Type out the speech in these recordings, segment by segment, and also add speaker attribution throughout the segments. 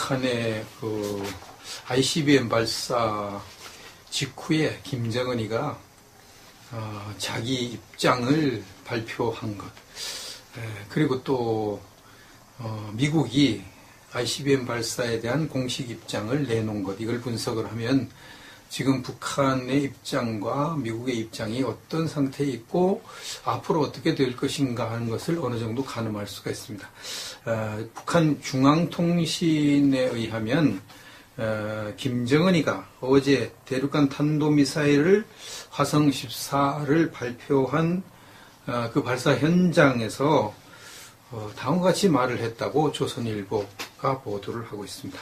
Speaker 1: 북한의 ICBM 발사 직후에 김정은이가 자기 입장을 발표한 것, 그리고 또 미국이 ICBM 발사에 대한 공식 입장을 내놓은 것, 이걸 분석을 하면 지금 북한의 입장과 미국의 입장이 어떤 상태에 있고 앞으로 어떻게 될 것인가 하는 것을 어느 정도 가늠할 수가 있습니다. 북한 중앙통신에 의하면 김정은이가 어제 대륙간 탄도미사일을 화성 14를 발표한 그 발사 현장에서 다음과 같이 말을 했다고 조선일보가 보도를 하고 있습니다.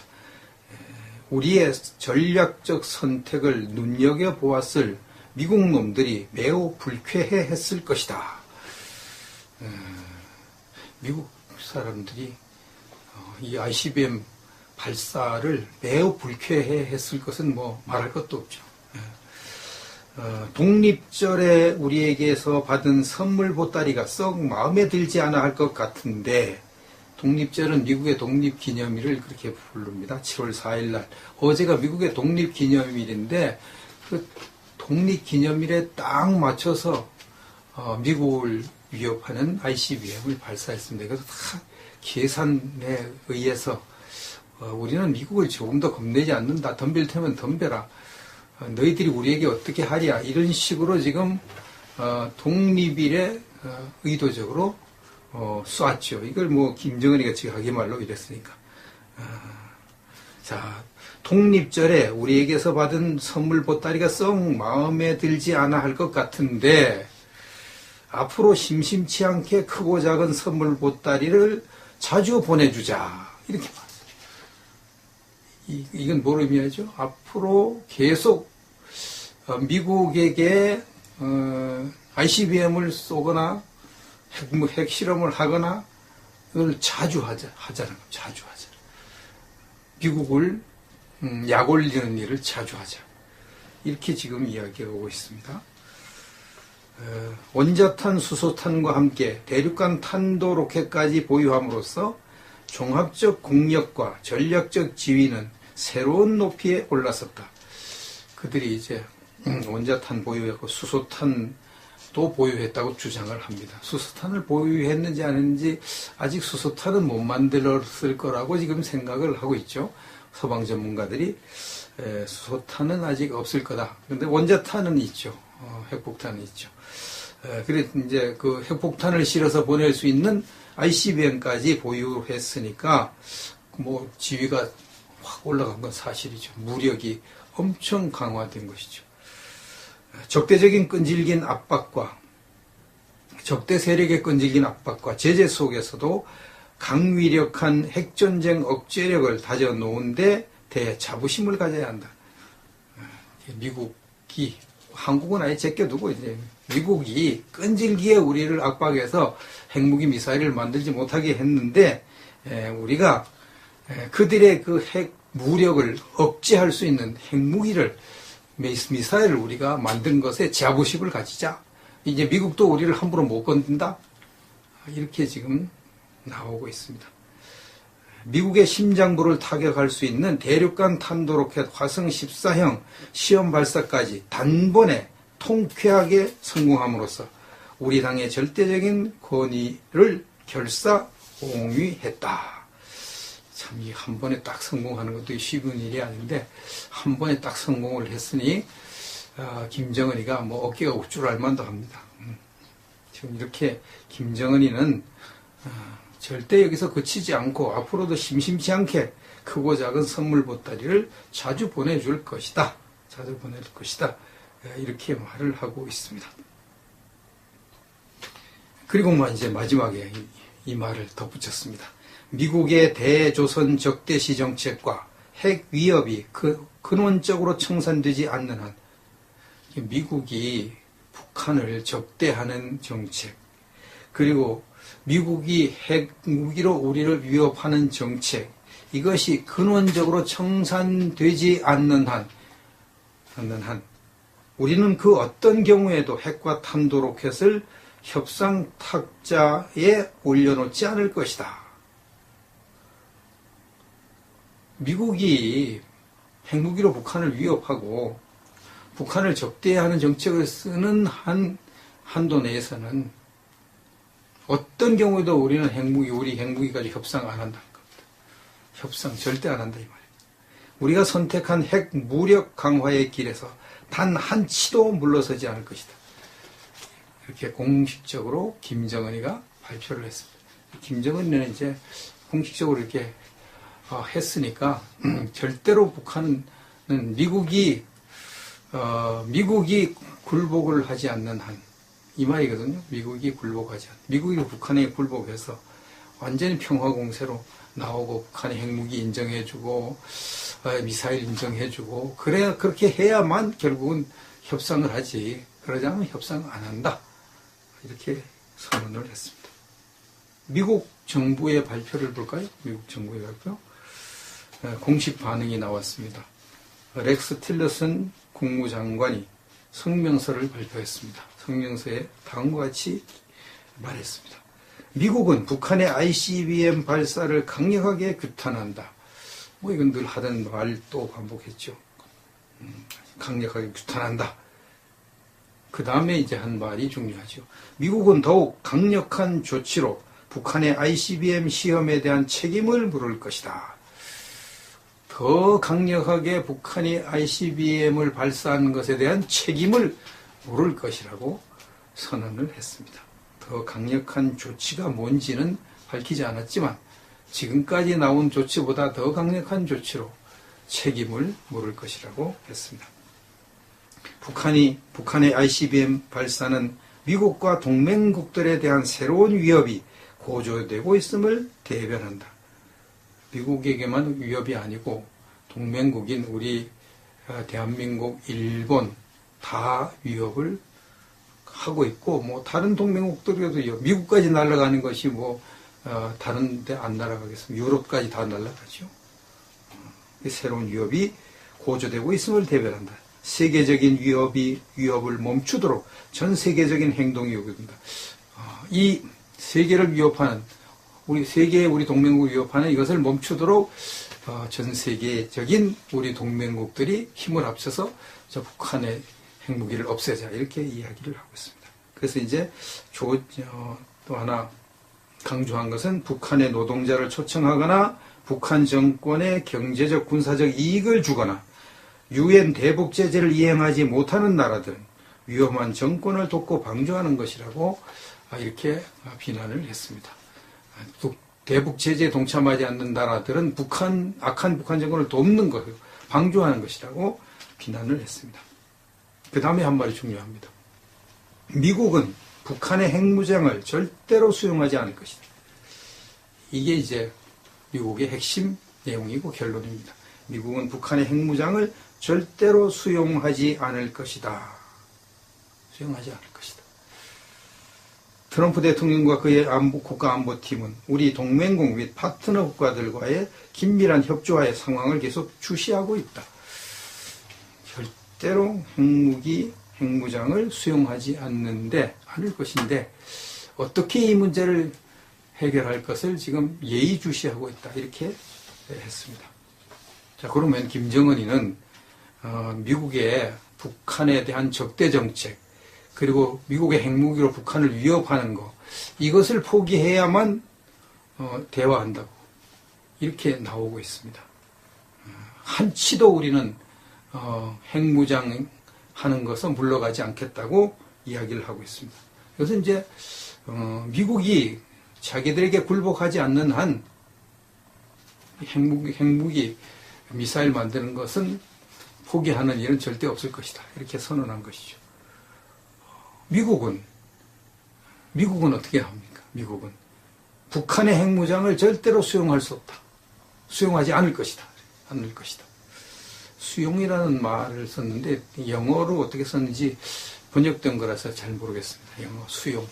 Speaker 1: 우리의 전략적 선택을 눈여겨보았을 미국 놈들이 매우 불쾌해했을 것이다. 미국 사람들이 이 ICBM 발사를 매우 불쾌해했을 것은 뭐 말할 것도 없죠. 독립절에 우리에게서 받은 선물 보따리가 썩 마음에 들지 않아 할 것 같은데, 독립절은 미국의 독립기념일을 그렇게 부릅니다. 7월 4일 날. 어제가 미국의 독립기념일인데 그 독립기념일에 딱 맞춰서 미국을 위협하는 ICBM을 발사했습니다. 그래서 다 계산에 의해서 우리는 미국을 조금 더 겁내지 않는다. 덤빌 테면 덤벼라. 너희들이 우리에게 어떻게 하랴. 이런 식으로 지금 독립일에 의도적으로 쐈죠. 이걸 뭐 김정은이가 지금 하기 말로 이랬으니까. 자, 독립절에 우리에게서 받은 선물 보따리가 썩 마음에 들지 않아 할 것 같은데 앞으로 심심치 않게 크고 작은 선물 보따리를 자주 보내주자. 이렇게 말했어요. 이건 뭘 의미하죠? 앞으로 계속 미국에게 ICBM을 쏘거나 핵실험을 하거나 이걸 자주 하자는 거예요. 자주 하자. 미국을 약 올리는 일을 자주 하자. 이렇게 지금 이야기가 오고 있습니다. 원자탄, 수소탄과 함께 대륙간 탄도 로켓까지 보유함으로써 종합적 국력과 전략적 지위는 새로운 높이에 올라섰다. 그들이 이제 원자탄 보유했고 수소탄도 보유했다고 주장을 합니다. 수소탄을 보유했는지 안 했는지 아직 수소탄은 못 만들었을 거라고 지금 생각을 하고 있죠. 서방 전문가들이. 수소탄은 아직 없을 거다. 그런데 원자탄은 있죠. 핵폭탄은 있죠. 그래서 이제 그 핵폭탄을 실어서 보낼 수 있는 ICBM까지 보유했으니까 뭐 지위가 확 올라간 건 사실이죠. 무력이 엄청 강화된 것이죠. 적대적인 끈질긴 압박과 적대 세력의 끈질긴 압박과 제재 속에서도 강위력한 핵전쟁 억제력을 다져놓은데 대해 자부심을 가져야 한다. 미국이, 한국은 아예 제껴두고 이제 미국이 끈질기게 우리를 압박해서 핵무기 미사일을 만들지 못하게 했는데 우리가 그들의 그 핵 무력을 억제할 수 있는 핵무기를 미사일을 우리가 만든 것에 자부심을 가지자. 이제 미국도 우리를 함부로 못 건든다. 이렇게 지금 나오고 있습니다. 미국의 심장부를 타격할 수 있는 대륙간 탄도로켓 화성 14형 시험 발사까지 단번에 통쾌하게 성공함으로써 우리 당의 절대적인 권위를 결사옹위했다. 참, 이 한 번에 딱 성공하는 것도 쉬운 일이 아닌데 한 번에 딱 성공을 했으니 김정은이가 뭐 어깨가 우쭐할 만도 합니다. 지금 이렇게 김정은이는 절대 여기서 그치지 않고 앞으로도 심심치 않게 크고 작은 선물 보따리를 자주 보내줄 것이다. 자주 보내줄 것이다. 이렇게 말을 하고 있습니다. 그리고 이제 마지막에 이 말을 덧붙였습니다. 미국의 대조선 적대시 정책과 핵 위협이 근원적으로 청산되지 않는 한 미국이 북한을 적대하는 정책, 그리고 미국이 핵무기로 우리를 위협하는 정책, 이것이 근원적으로 청산되지 않는 한 우리는 그 어떤 경우에도 핵과 탄도로켓을 협상 탁자에 올려놓지 않을 것이다. 미국이 핵무기로 북한을 위협하고 북한을 적대하는 정책을 쓰는 한도 내에서는 어떤 경우에도 우리는 우리 핵무기까지 협상 안 한다는 겁니다. 협상 절대 안 한다 이 말이에요. 우리가 선택한 핵 무력 강화의 길에서 단 한 치도 물러서지 않을 것이다. 이렇게 공식적으로 김정은이가 발표를 했습니다. 김정은이는 이제 공식적으로 이렇게 했으니까 절대로 북한은 미국이 굴복을 하지 않는 한 이 말이거든요. 미국이 북한에 굴복해서 완전히 평화 공세로 나오고 북한의 핵무기 인정해주고 미사일 인정해주고 그렇게 해야만 결국은 협상을 하지. 그러지 않으면 협상 안 한다. 이렇게 선언을 했습니다. 미국 정부의 발표를 볼까요? 미국 정부의 발표. 공식 반응이 나왔습니다. 렉스 틸러슨 국무장관이 성명서를 발표했습니다. 성명서에 다음과 같이 말했습니다. 미국은 북한의 ICBM 발사를 강력하게 규탄한다. 이건 늘 하던 말 또 반복했죠. 강력하게 규탄한다. 그 다음에 이제 한 말이 중요하죠. 미국은 더욱 강력한 조치로 북한의 ICBM 시험에 대한 책임을 물을 것이다. 더 강력하게 북한이 ICBM을 발사한 것에 대한 책임을 물을 것이라고 선언을 했습니다. 더 강력한 조치가 뭔지는 밝히지 않았지만 지금까지 나온 조치보다 더 강력한 조치로 책임을 물을 것이라고 했습니다. 북한의 ICBM 발사는 미국과 동맹국들에 대한 새로운 위협이 고조되고 있음을 대변한다. 미국에게만 위협이 아니고 동맹국인 우리 대한민국, 일본 다 위협을 하고 있고 다른 동맹국들에도 미국까지 날아가는 것이 다른 데 안 날아가겠습니까? 유럽까지 다 날아가죠. 새로운 위협이 고조되고 있음을 대변한다. 세계적인 위협을 멈추도록 전 세계적인 행동이 요구된다. 이 세계를 위협하는 우리 동맹국을 위협하는 이것을 멈추도록 전 세계적인 우리 동맹국들이 힘을 합쳐서 북한의 핵무기를 없애자 이렇게 이야기를 하고 있습니다. 그래서 이제 또 하나 강조한 것은 북한의 노동자를 초청하거나 북한 정권에 경제적 군사적 이익을 주거나 유엔 대북 제재를 이행하지 못하는 나라들은 위험한 정권을 돕고 방조하는 것이라고 이렇게 비난을 했습니다. 대북 제재에 동참하지 않는 나라들은 악한 북한 정권을 돕는 것, 방조하는 것이라고 비난을 했습니다. 그 다음에 한 말이 중요합니다. 미국은 북한의 핵무장을 절대로 수용하지 않을 것이다. 이게 이제 미국의 핵심 내용이고 결론입니다. 미국은 북한의 핵무장을 절대로 수용하지 않을 것이다. 수용하지 않을 것이다. 트럼프 대통령과 그의 국가안보팀은 우리 동맹국 및 파트너 국가들과의 긴밀한 협조와의 상황을 계속 주시하고 있다. 절대로 핵무장을 수용하지 않을 것인데 어떻게 이 문제를 해결할 것을 지금 예의주시하고 있다. 이렇게 했습니다. 자, 그러면 김정은이는 미국의 북한에 대한 적대 정책 그리고 미국의 핵무기로 북한을 위협하는 것 이것을 포기해야만 대화한다고 이렇게 나오고 있습니다. 한치도 우리는 핵무장 하는 것은 물러가지 않겠다고 이야기를 하고 있습니다. 그래서 이제 미국이 자기들에게 굴복하지 않는 한 핵무기 미사일 만드는 것은 포기하는 일은 절대 없을 것이다. 이렇게 선언한 것이죠. 미국은 어떻게 합니까? 미국은 북한의 핵무장을 절대로 수용할 수 없다. 수용하지 않을 것이다. 수용이라는 말을 썼는데 영어로 어떻게 썼는지 번역된 거라서 잘 모르겠습니다. 영어 수용.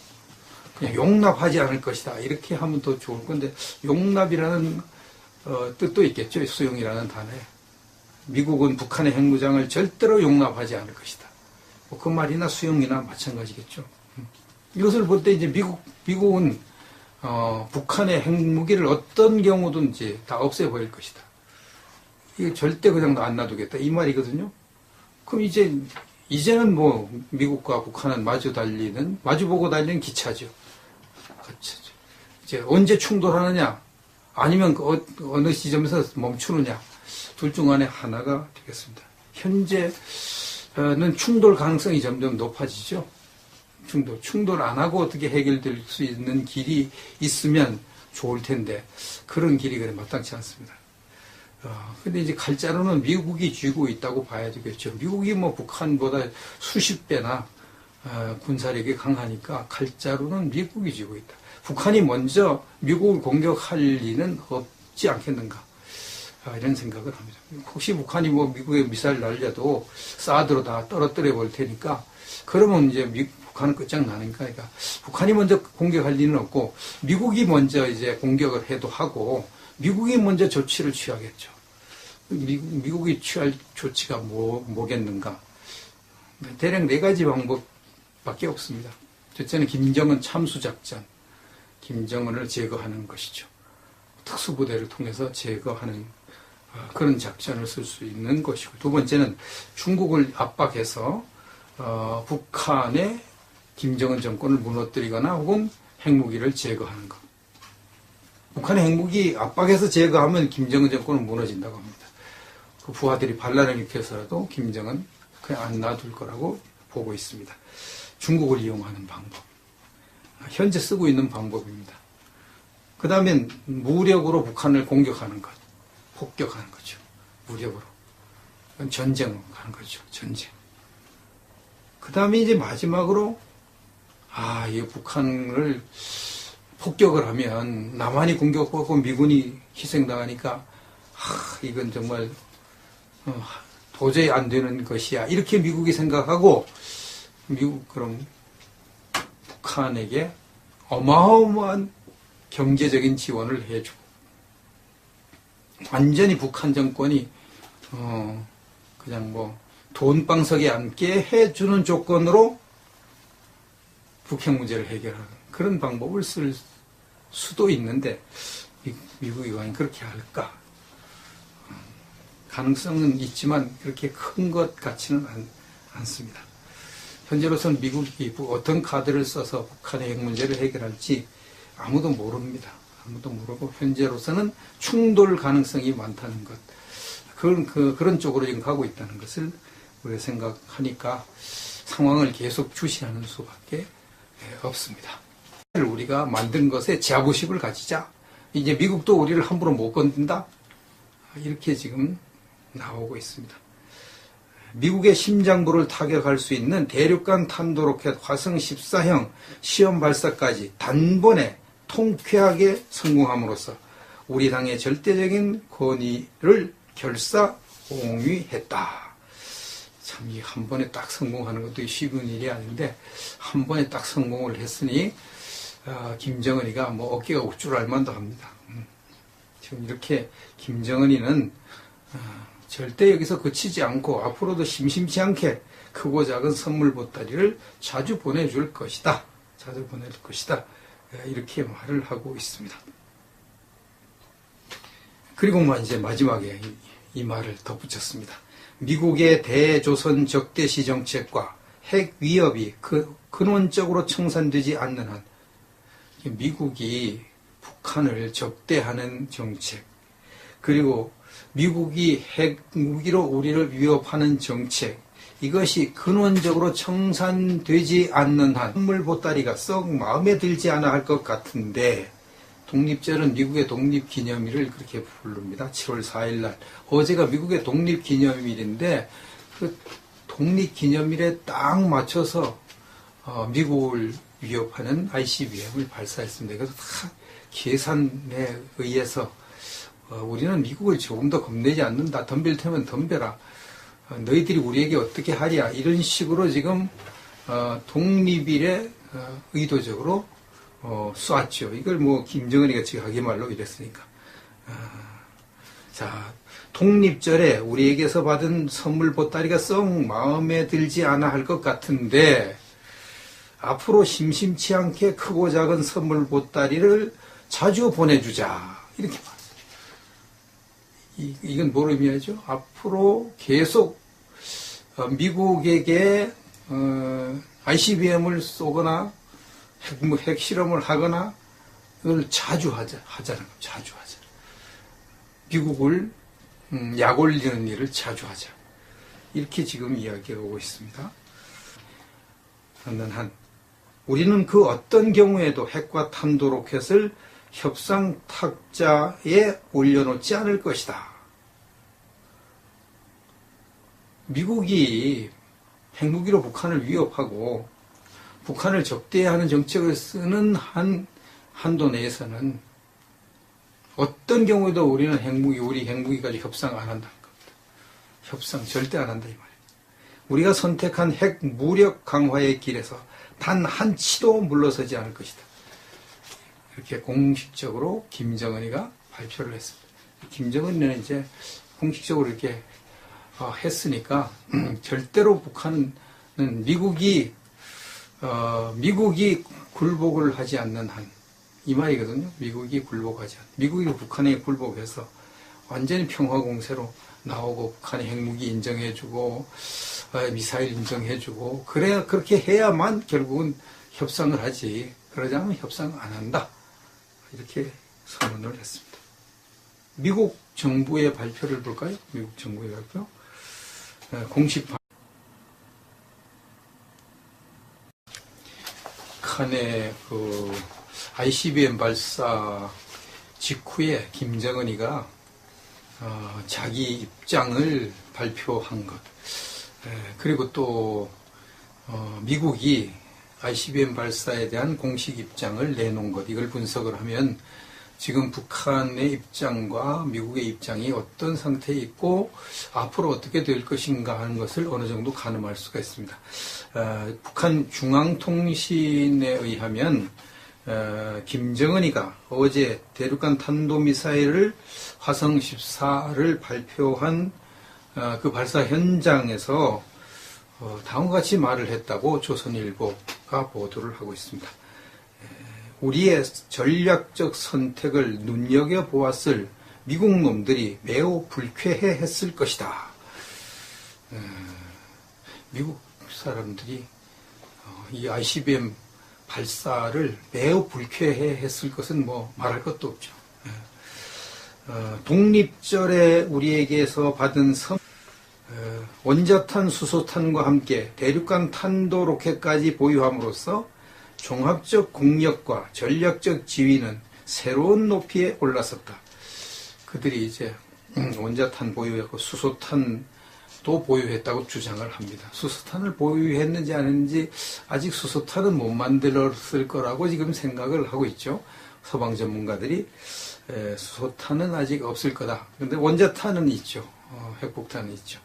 Speaker 1: 그냥 용납하지 않을 것이다. 이렇게 하면 더 좋을 건데 용납이라는 뜻도 있겠죠. 수용이라는 단어에. 미국은 북한의 핵무장을 절대로 용납하지 않을 것이다. 그 말이나 수용이나 마찬가지겠죠. 이것을 볼 때 이제 미국은 북한의 핵무기를 어떤 경우든지 다 없애버릴 것이다. 이거 절대 그냥 안 놔두겠다. 이 말이거든요. 그럼 이제는 뭐, 미국과 북한은 마주보고 달리는 기차죠. 그렇죠. 이제 언제 충돌하느냐? 아니면 어느 지점에서 멈추느냐? 둘 중 안에 하나가 되겠습니다. 현재는 충돌 가능성이 점점 높아지죠. 충돌 안 하고 어떻게 해결될 수 있는 길이 있으면 좋을 텐데, 그런 길이 그래 마땅치 않습니다. 근데 이제 칼자루는 미국이 쥐고 있다고 봐야 되겠죠. 미국이 뭐 북한보다 수십 배나 군사력이 강하니까 칼자루는 미국이 쥐고 있다. 북한이 먼저 미국을 공격할 리는 없지 않겠는가. 이런 생각을 합니다. 혹시 북한이 뭐 미국의 미사일 날려도 사드로 다 떨어뜨려 볼 테니까, 그러면 이제 북한은 끝장나니까, 그러니까 북한이 먼저 공격할 리는 없고, 미국이 먼저 이제 공격을 해도 하고, 미국이 먼저 조치를 취하겠죠. 미국이 취할 조치가 뭐겠는가. 대략 4가지 방법밖에 없습니다. 첫째는 김정은 참수작전, 김정은을 제거하는 것이죠. 특수부대를 통해서 제거하는 그런 작전을 쓸 수 있는 것이고, 두 번째는 중국을 압박해서 북한의 김정은 정권을 무너뜨리거나 혹은 핵무기를 제거하는 것. 북한의 핵무기 압박해서 제거하면 김정은 정권은 무너진다고 합니다. 그 부하들이 반란을 일으켜서라도 김정은 그냥 안 놔둘 거라고 보고 있습니다. 중국을 이용하는 방법. 현재 쓰고 있는 방법입니다. 그 다음엔 무력으로 북한을 공격하는 것. 폭격하는 거죠. 무력으로. 전쟁으로 가는 거죠. 전쟁. 그 다음에 이제 마지막으로, 이 북한을 폭격을 하면 남한이 공격받고 미군이 희생당하니까, 이건 정말, 도저히 안 되는 것이야. 이렇게 미국이 생각하고, 그럼 북한에게 어마어마한 경제적인 지원을 해주고, 완전히 북한 정권이 그냥 뭐 돈방석에 앉게 해주는 조건으로 북핵 문제를 해결하는 그런 방법을 쓸 수도 있는데, 미국이 과연 그렇게 할까? 가능성은 있지만 그렇게 큰 것 같지는 않습니다. 현재로서는 미국이 어떤 카드를 써서 북한의 핵 문제를 해결할지 아무도 모릅니다. 아무도 모르고, 현재로서는 충돌 가능성이 많다는 것, 그런 쪽으로 지금 가고 있다는 것을 우리가 생각하니까 상황을 계속 주시하는 수밖에 없습니다. 우리가 만든 것에 자부심을 가지자. 이제 미국도 우리를 함부로 못 건든다. 이렇게 지금 나오고 있습니다. 미국의 심장부를 타격할 수 있는 대륙간 탄도로켓 화성 14형 시험 발사까지 단번에 통쾌하게 성공함으로써 우리 당의 절대적인 권위를 결사옹위했다. 참, 이 한 번에 딱 성공하는 것도 쉬운 일이 아닌데, 한 번에 딱 성공을 했으니, 김정은이가 뭐 어깨가 우쭐할 만도 합니다. 지금 이렇게 김정은이는 절대 여기서 그치지 않고 앞으로도 심심치 않게 크고 작은 선물 보따리를 자주 보내줄 것이다. 자주 보내줄 것이다. 이렇게 말을 하고 있습니다. 그리고 이제 마지막에 이 말을 덧붙였습니다. 미국의 대조선 적대시 정책과 핵 위협이 근원적으로 청산되지 않는 한, 미국이 북한을 적대하는 정책, 그리고 미국이 핵무기로 우리를 위협하는 정책, 이것이 근원적으로 청산되지 않는 한 선물 보따리가 썩 마음에 들지 않아 할 것 같은데, 독립절은 미국의 독립기념일을 그렇게 부릅니다. 7월 4일 날. 어제가 미국의 독립기념일인데, 그 독립기념일에 딱 맞춰서 미국을 위협하는 ICBM을 발사했습니다. 그래서 다 계산에 의해서 우리는 미국을 조금 더 겁내지 않는다. 덤빌 테면 덤벼라. 너희들이 우리에게 어떻게 하랴. 이런 식으로 지금 독립일에 의도적으로 쏘았죠. 이걸 뭐 김정은이가 지금 하기 말로 이랬으니까. 자, 독립절에 우리에게서 받은 선물 보따리가 썩 마음에 들지 않아 할 것 같은데, 앞으로 심심치 않게 크고 작은 선물 보따리를 자주 보내주자. 이렇게 말했어요. 이건 뭘 의미하죠? 앞으로 계속 미국에게 ICBM을 쏘거나 핵실험을 하거나 이걸 자주 하자는 거예요. 자주 하자. 미국을 약 올리는 일을 자주 하자. 이렇게 지금 이야기가 오고 있습니다. 하는 우리는 그 어떤 경우에도 핵과 탄도 로켓을 협상 탁자에 올려놓지 않을 것이다. 미국이 핵무기로 북한을 위협하고 북한을 적대하는 정책을 쓰는 한도 내에서는 어떤 경우에도 우리는 우리 핵무기까지 협상 안 한다는 겁니다. 협상 절대 안 한다 이 말이에요. 우리가 선택한 핵 무력 강화의 길에서 단 한 치도 물러서지 않을 것이다. 이렇게 공식적으로 김정은이가 발표를 했습니다. 김정은은 이제 공식적으로 이렇게 했으니까 절대로 북한은 미국이 굴복을 하지 않는 한 이 말이거든요. 미국이 북한에 굴복해서 완전히 평화 공세로 나오고 북한의 핵무기 인정해주고 미사일 인정해주고 그렇게 해야만 결국은 협상을 하지. 그러지 않으면 협상 안 한다. 이렇게 선언을 했습니다. 미국 정부의 발표를 볼까요? 미국 정부의 발표. 공식 북한의 ICBM 발사 직후에 김정은이가 자기 입장을 발표한 것, 그리고 또 미국이 ICBM 발사에 대한 공식 입장을 내놓은 것, 이걸 분석을 하면 지금 북한의 입장과 미국의 입장이 어떤 상태에 있고 앞으로 어떻게 될 것인가 하는 것을 어느 정도 가늠할 수가 있습니다. 북한 중앙통신에 의하면 김정은이가 어제 대륙간 탄도미사일을 화성 14를 발표한 그 발사 현장에서 다음과 같이 말을 했다고 조선일보가 보도를 하고 있습니다. 우리의 전략적 선택을 눈여겨보았을 미국 놈들이 매우 불쾌해했을 것이다. 미국 사람들이 이 ICBM 발사를 매우 불쾌해했을 것은 뭐 말할 것도 없죠. 독립절에 우리에게서 받은 원자탄, 수소탄과 함께 대륙간 탄도 로켓까지 보유함으로써 종합적 국력과 전략적 지위는 새로운 높이에 올라섰다. 그들이 이제 원자탄 보유했고 수소탄도 보유했다고 주장을 합니다. 수소탄을 보유했는지 안 했는지 아직 수소탄은 못 만들었을 거라고 지금 생각을 하고 있죠. 서방 전문가들이 수소탄은 아직 없을 거다. 그런데 원자탄은 있죠. 핵폭탄은 있죠.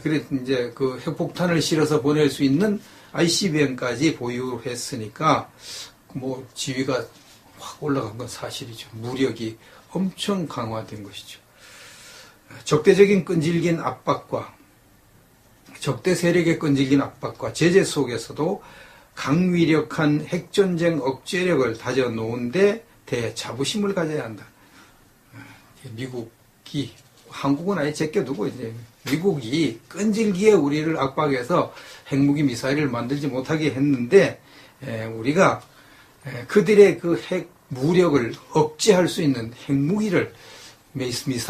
Speaker 1: 그래 이제 그 핵폭탄을 실어서 보낼 수 있는 ICBM까지 보유했으니까 뭐 지위가 확 올라간 건 사실이죠. 무력이 엄청 강화된 것이죠. 적대 세력의 끈질긴 압박과 제재 속에서도 강위력한 핵전쟁 억제력을 다져놓은데 대자부심을 가져야 한다. 미국이 한국은 아예 제껴두고 이제 미국이 끈질기게 우리를 압박해서 핵무기 미사일을 만들지 못하게 했는데 우리가 그들의 그 핵 무력을 억제할 수 있는 핵무기를 미사일